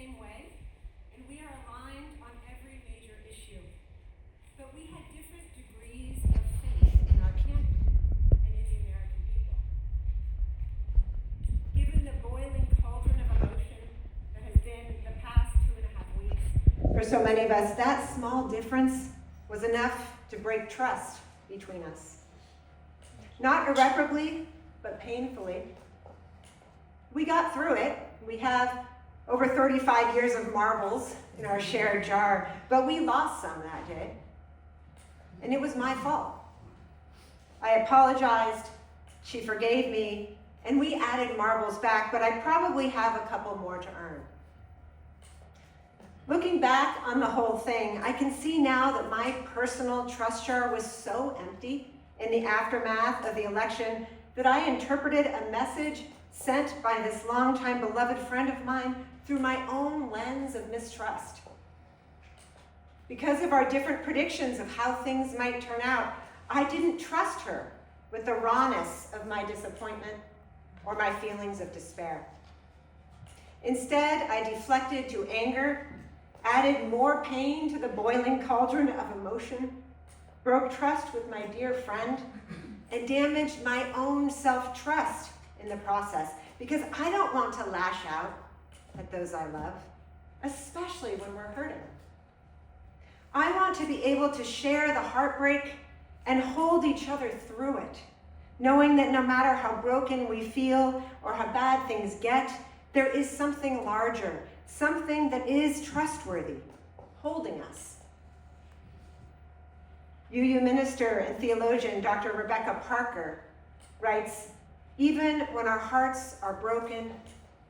same way, and we are aligned on every major issue. But we had different degrees of faith in our candidate and in the American people. Given the boiling cauldron of emotion that has been the past 2.5 weeks, for so many of us, that small difference was enough to break trust between us. Not irreparably, but painfully. We got through it. We have over 35 years of marbles in our shared jar, but we lost some that day. And it was my fault. I apologized, she forgave me, and we added marbles back, but I probably have a couple more to earn. Looking back on the whole thing, I can see now that my personal trust jar was so empty in the aftermath of the election that I interpreted a message sent by this longtime beloved friend of mine through my own lens of mistrust. Because of our different predictions of how things might turn out, I didn't trust her with the rawness of my disappointment or my feelings of despair. Instead, I deflected to anger, added more pain to the boiling cauldron of emotion, broke trust with my dear friend, and damaged my own self-trust in the process, because I don't want to lash out at those I love, especially when we're hurting. I want to be able to share the heartbreak and hold each other through it, knowing that no matter how broken we feel or how bad things get, there is something larger, something that is trustworthy, holding us. UU minister and theologian Dr. Rebecca Parker writes, "Even when our hearts are broken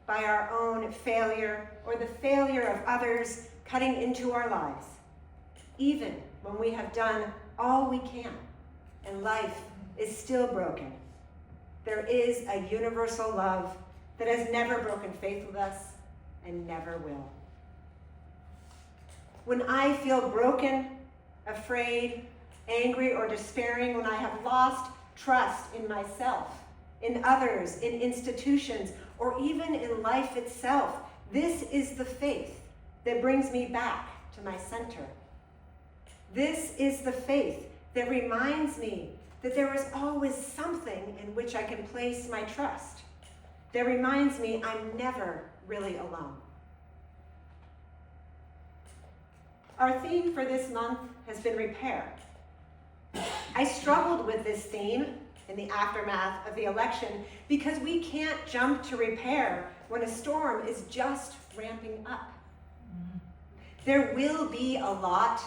by our own failure or the failure of others cutting into our lives, even when we have done all we can and life is still broken, there is a universal love that has never broken faith with us and never will." When I feel broken, afraid, angry, or despairing, when I have lost trust in myself, in others, in institutions, or even in life itself, this is the faith that brings me back to my center. This is the faith that reminds me that there is always something in which I can place my trust, that reminds me I'm never really alone. Our theme for this month has been repair. I struggled with this theme in the aftermath of the election because we can't jump to repair when a storm is just ramping up. There will be a lot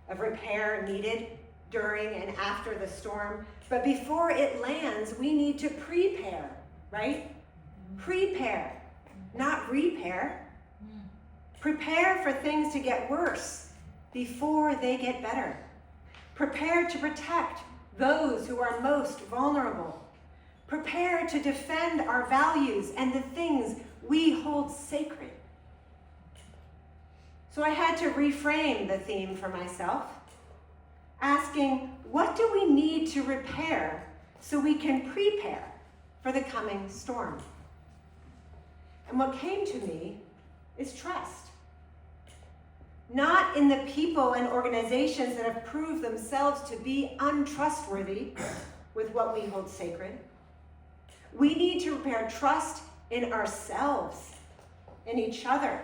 of repair needed during and after the storm, but before it lands, we need to prepare, right? Prepare, not repair. Prepare for things to get worse before they get better. Prepare to protect those who are most vulnerable. Prepare to defend our values and the things we hold sacred. So I had to reframe the theme for myself, asking, what do we need to repair so we can prepare for the coming storm? And what came to me is trust. Not in the people and organizations that have proved themselves to be untrustworthy with what we hold sacred. We need to repair trust in ourselves, in each other,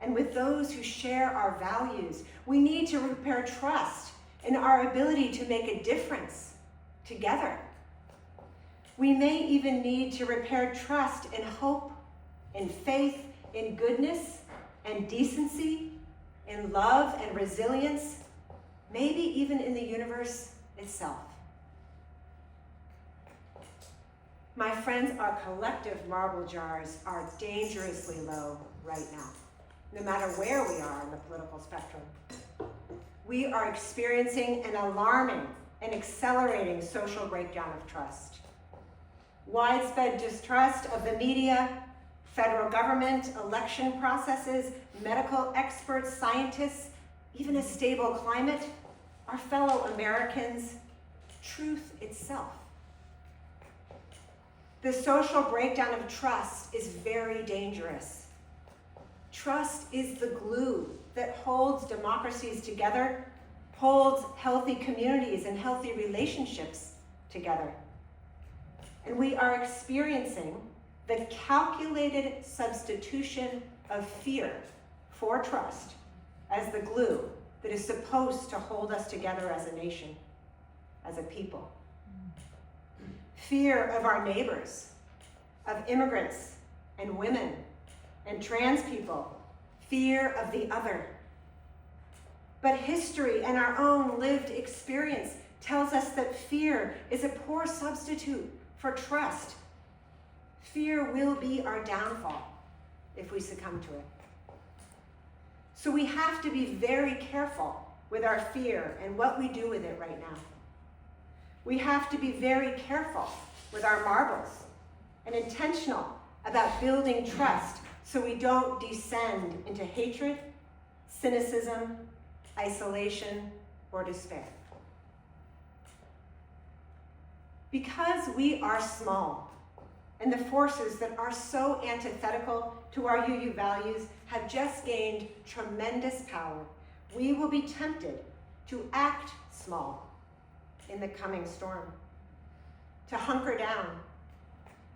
and with those who share our values. We need to repair trust in our ability to make a difference together. We may even need to repair trust in hope, in faith, in goodness and decency, in love and resilience, maybe even in the universe itself. My friends, our collective marble jars are dangerously low right now, no matter where we are on the political spectrum. We are experiencing an alarming and accelerating social breakdown of trust. Widespread distrust of the media, federal government, election processes, medical experts, scientists, even a stable climate, our fellow Americans, truth itself. The social breakdown of trust is very dangerous. Trust is the glue that holds democracies together, holds healthy communities and healthy relationships together. And we are experiencing the calculated substitution of fear for trust as the glue that is supposed to hold us together as a nation, as a people. Fear of our neighbors, of immigrants and women and trans people, fear of the other. But history and our own lived experience tells us that fear is a poor substitute for trust. Fear will be our downfall if we succumb to it. So we have to be very careful with our fear and what we do with it right now. We have to be very careful with our marbles and intentional about building trust so we don't descend into hatred, cynicism, isolation, or despair. Because we are small, and the forces that are so antithetical to our UU values have just gained tremendous power, we will be tempted to act small in the coming storm, to hunker down,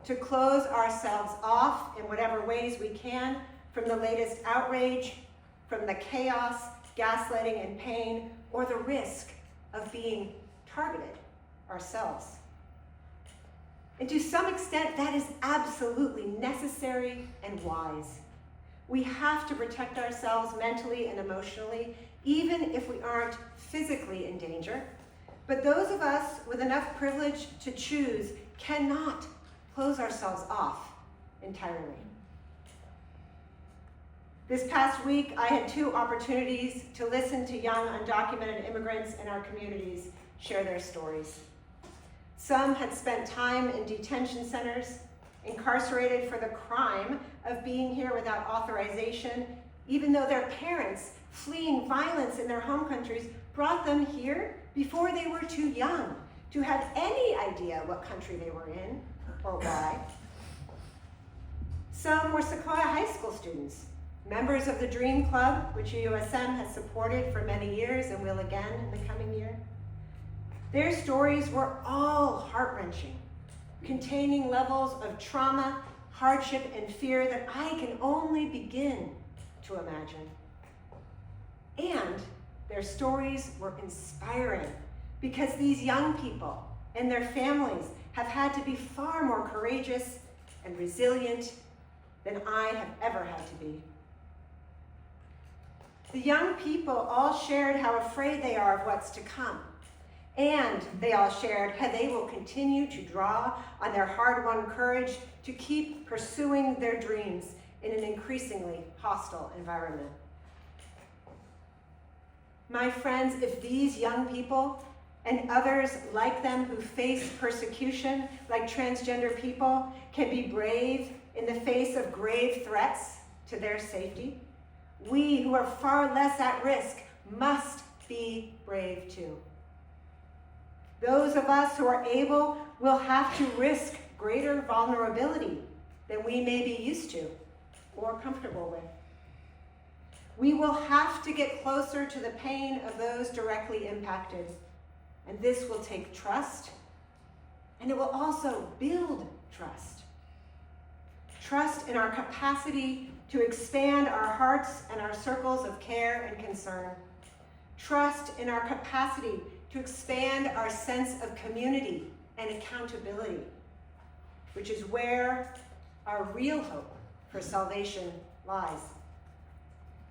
to close ourselves off in whatever ways we can from the latest outrage, from the chaos, gaslighting, and pain, or the risk of being targeted ourselves. And to some extent, that is absolutely necessary and wise. We have to protect ourselves mentally and emotionally, even if we aren't physically in danger. But those of us with enough privilege to choose cannot close ourselves off entirely. This past week, I had 2 opportunities to listen to young undocumented immigrants in our communities share their stories. Some had spent time in detention centers, incarcerated for the crime of being here without authorization, even though their parents, fleeing violence in their home countries, brought them here before they were too young to have any idea what country they were in or why. Some were Sequoia High School students, members of the Dream Club, which USM has supported for many years and will again in the coming year. Their stories were all heart-wrenching, containing levels of trauma, hardship, and fear that I can only begin to imagine. And their stories were inspiring because these young people and their families have had to be far more courageous and resilient than I have ever had to be. The young people all shared how afraid they are of what's to come. And they all shared how they will continue to draw on their hard-won courage to keep pursuing their dreams in an increasingly hostile environment. My friends, if these young people and others like them who face persecution, like transgender people, can be brave in the face of grave threats to their safety, we who are far less at risk must be brave too. Those of us who are able will have to risk greater vulnerability than we may be used to or comfortable with. We will have to get closer to the pain of those directly impacted. And this will take trust, and it will also build trust. Trust in our capacity to expand our hearts and our circles of care and concern. Trust in our capacity to expand our sense of community and accountability, which is where our real hope for salvation lies,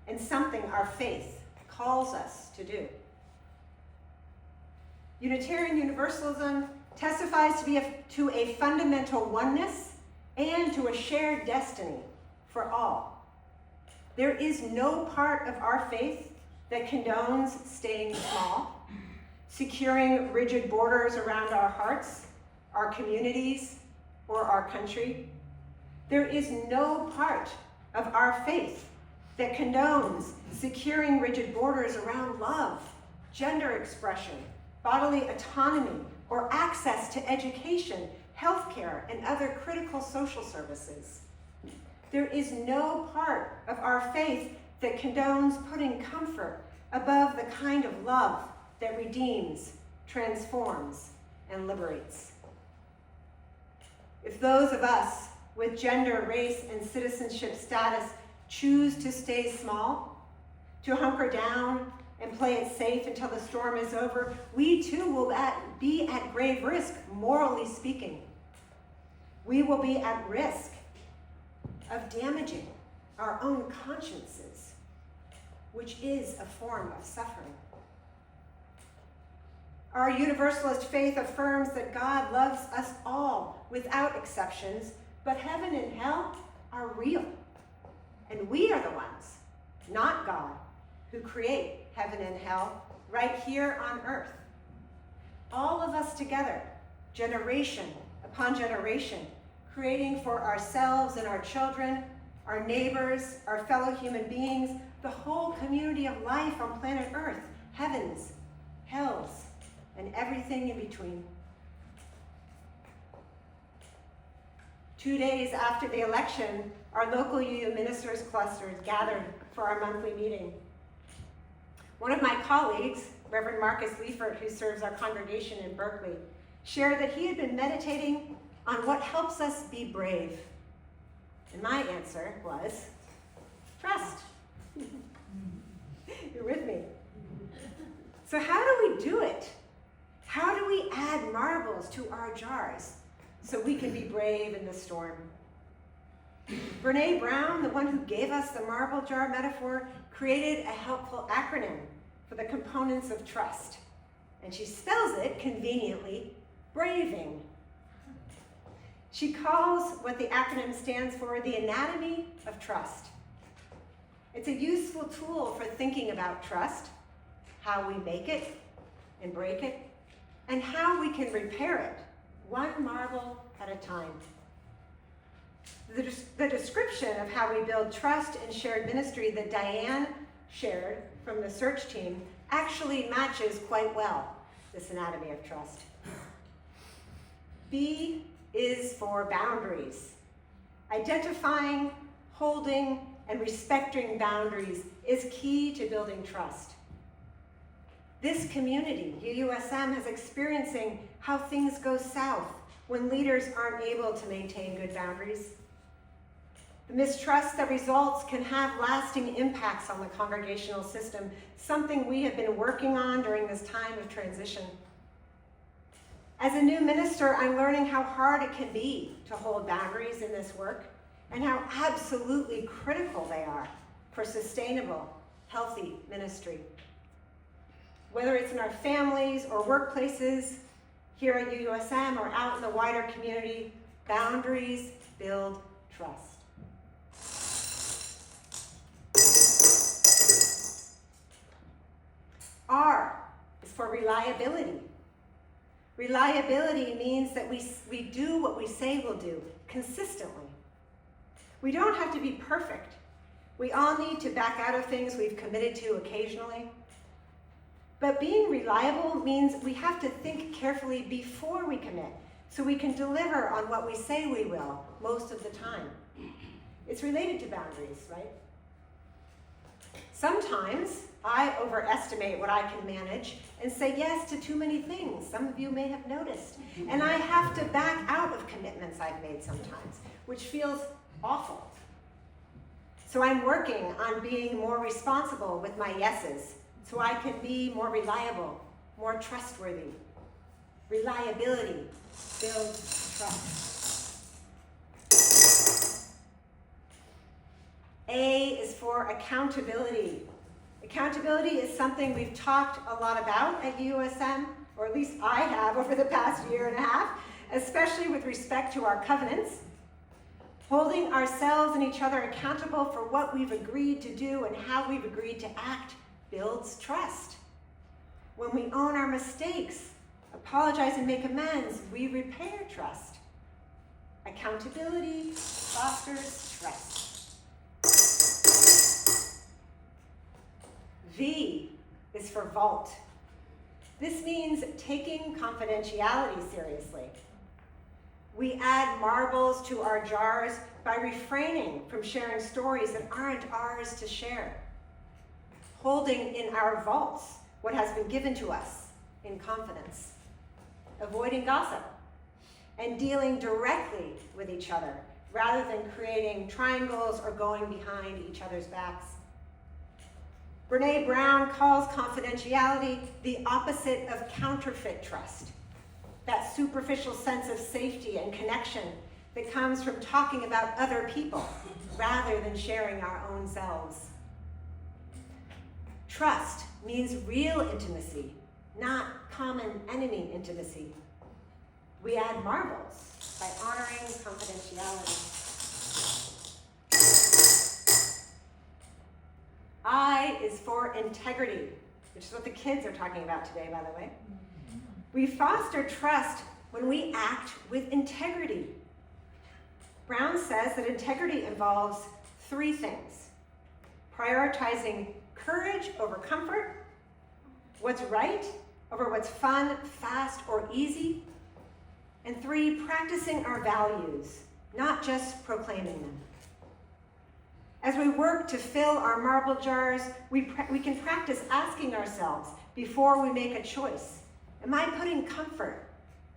and something our faith calls us to do. Unitarian Universalism testifies to a fundamental oneness and to a shared destiny for all. There is no part of our faith that condones staying small, securing rigid borders around our hearts, our communities, or our country. There is no part of our faith that condones securing rigid borders around love, gender expression, bodily autonomy, or access to education, healthcare, and other critical social services. There is no part of our faith that condones putting comfort above the kind of love that redeems, transforms, and liberates. If those of us with gender, race, and citizenship status choose to stay small, to hunker down and play it safe until the storm is over, we too will be at grave risk, morally speaking. We will be at risk of damaging our own consciences, which is a form of suffering. Our universalist faith affirms that God loves us all without exceptions, but heaven and hell are real. And we are the ones, not God, who create heaven and hell right here on earth. All of us together, generation upon generation, creating for ourselves and our children, our neighbors, our fellow human beings, the whole community of life on planet Earth, heavens, hells, and everything in between. 2 days after the election, our local UU ministers clusters gathered for our monthly meeting. One of my colleagues, Reverend Marcus Liefert, who serves our congregation in Berkeley, shared that he had been meditating on what helps us be brave. And my answer was, trust. You're with me. So how do we do it? How do we add marbles to our jars so we can be brave in the storm? Brene Brown, the one who gave us the marble jar metaphor, created a helpful acronym for the components of trust. And she spells it conveniently, braving. She calls what the acronym stands for the anatomy of trust. It's a useful tool for thinking about trust, how we make it and break it, and how we can repair it, one marble at a time. The description of how we build trust and shared ministry that Diane shared from the search team actually matches quite well this anatomy of trust. B is for boundaries. Identifying, holding, and respecting boundaries is key to building trust. This community, UUSM, is experiencing how things go south when leaders aren't able to maintain good boundaries. The mistrust that results can have lasting impacts on the congregational system, something we have been working on during this time of transition. As a new minister, I'm learning how hard it can be to hold boundaries in this work and how absolutely critical they are for sustainable, healthy ministry. Whether it's in our families or workplaces, here at UUSM or out in the wider community, boundaries build trust. R is for reliability. Reliability means that we do what we say we'll do consistently. We don't have to be perfect. We all need to back out of things we've committed to occasionally. But being reliable means we have to think carefully before we commit so we can deliver on what we say we will most of the time. It's related to boundaries, right? Sometimes I overestimate what I can manage and say yes to too many things. Some of you may have noticed. And I have to back out of commitments I've made sometimes, which feels awful. So I'm working on being more responsible with my yeses so I can be more reliable, more trustworthy. Reliability builds trust. A is for accountability. Accountability is something we've talked a lot about at UUSM, or at least I have over the past year and a half, especially with respect to our covenants. Holding ourselves and each other accountable for what we've agreed to do and how we've agreed to act builds trust. When we own our mistakes, apologize and make amends, we repair trust. Accountability fosters trust. V is for vault. This means taking confidentiality seriously. We add marbles to our jars by refraining from sharing stories that aren't ours to share. Holding in our vaults what has been given to us in confidence. Avoiding gossip and dealing directly with each other rather than creating triangles or going behind each other's backs. Brene Brown calls confidentiality the opposite of counterfeit trust, that superficial sense of safety and connection that comes from talking about other people rather than sharing our own selves. Trust means real intimacy, not common enemy intimacy. We add marbles by honoring confidentiality. I is for integrity, which is what the kids are talking about today, by the way. We foster trust when we act with integrity. Brown says that integrity involves three things: prioritizing courage over comfort, what's right over what's fun, fast, or easy, and three, practicing our values, not just proclaiming them. As we work to fill our marble jars, we can practice asking ourselves before we make a choice, am I putting comfort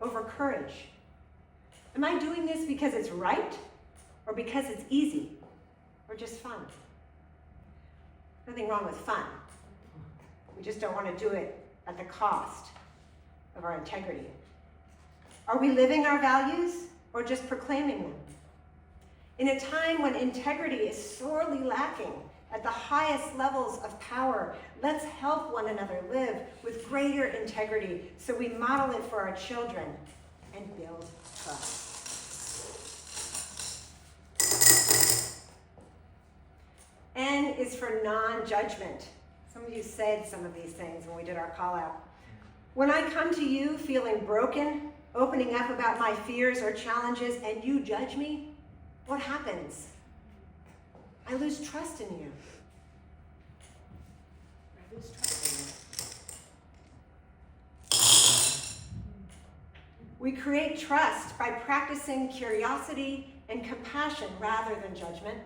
over courage? Am I doing this because it's right, or because it's easy, or just fun? Nothing wrong with fun. We just don't want to do it at the cost of our integrity. Are we living our values or just proclaiming them? In a time when integrity is sorely lacking at the highest levels of power, let's help one another live with greater integrity so we model it for our children and build trust. N is for non-judgment. Some of you said some of these things when we did our call out. When I come to you feeling broken, opening up about my fears or challenges, and you judge me, what happens? I lose trust in you. I lose trust in you. We create trust by practicing curiosity and compassion rather than judgment.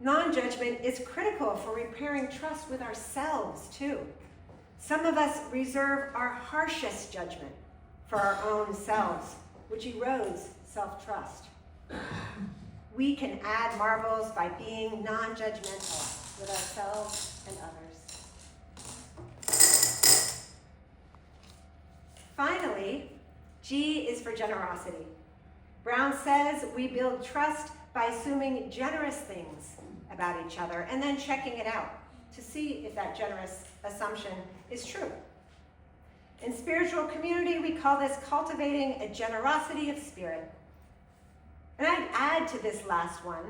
Non-judgment is critical for repairing trust with ourselves, too. Some of us reserve our harshest judgment for our own selves, which erodes self-trust. We can add marbles by being non-judgmental with ourselves and others. Finally, G is for generosity. Brown says we build trust by assuming generous things about each other and then checking it out to see if that generous assumption is true. In spiritual community, we call this cultivating a generosity of spirit. And I'd add to this last one,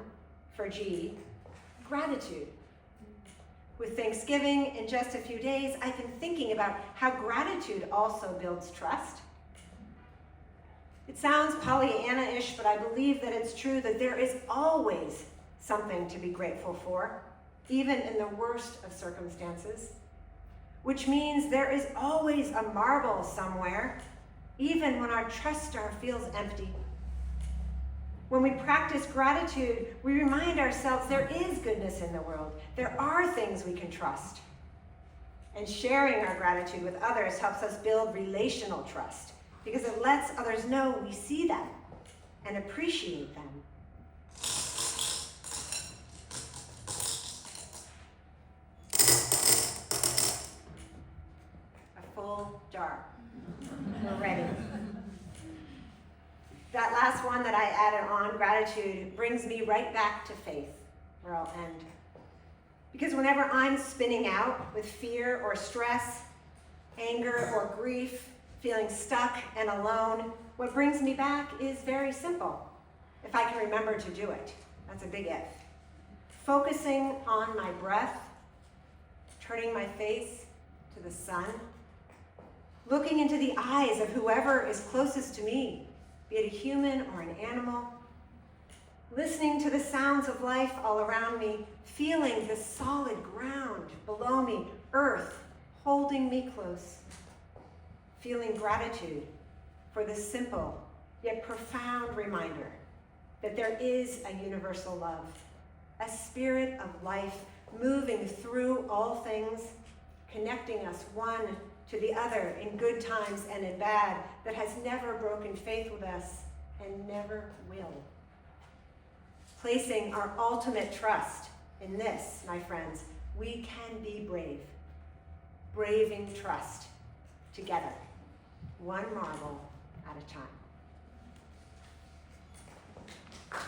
for G, gratitude. With Thanksgiving in just a few days, I've been thinking about how gratitude also builds trust. It sounds Pollyanna-ish, but I believe that it's true that there is always something to be grateful for, even in the worst of circumstances, which means there is always a marble somewhere, even when our trust jar feels empty. When we practice gratitude, we remind ourselves there is goodness in the world. There are things we can trust. And sharing our gratitude with others helps us build relational trust because it lets others know we see them and appreciate them. A full jar. We're ready. That last one that I added on, gratitude, brings me right back to faith, where I'll end. Because whenever I'm spinning out with fear or stress, anger or grief, feeling stuck and alone, what brings me back is very simple. If I can remember to do it. That's a big if. Focusing on my breath, turning my face to the sun, looking into the eyes of whoever is closest to me, be it a human or an animal, listening to the sounds of life all around me, feeling the solid ground below me, earth holding me close, feeling gratitude for the simple yet profound reminder that there is a universal love, a spirit of life moving through all things, connecting us one to the other in good times and in bad, that has never broken faith with us and never will. Placing our ultimate trust in this, my friends, we can be brave. Braving trust together, one marble at a time.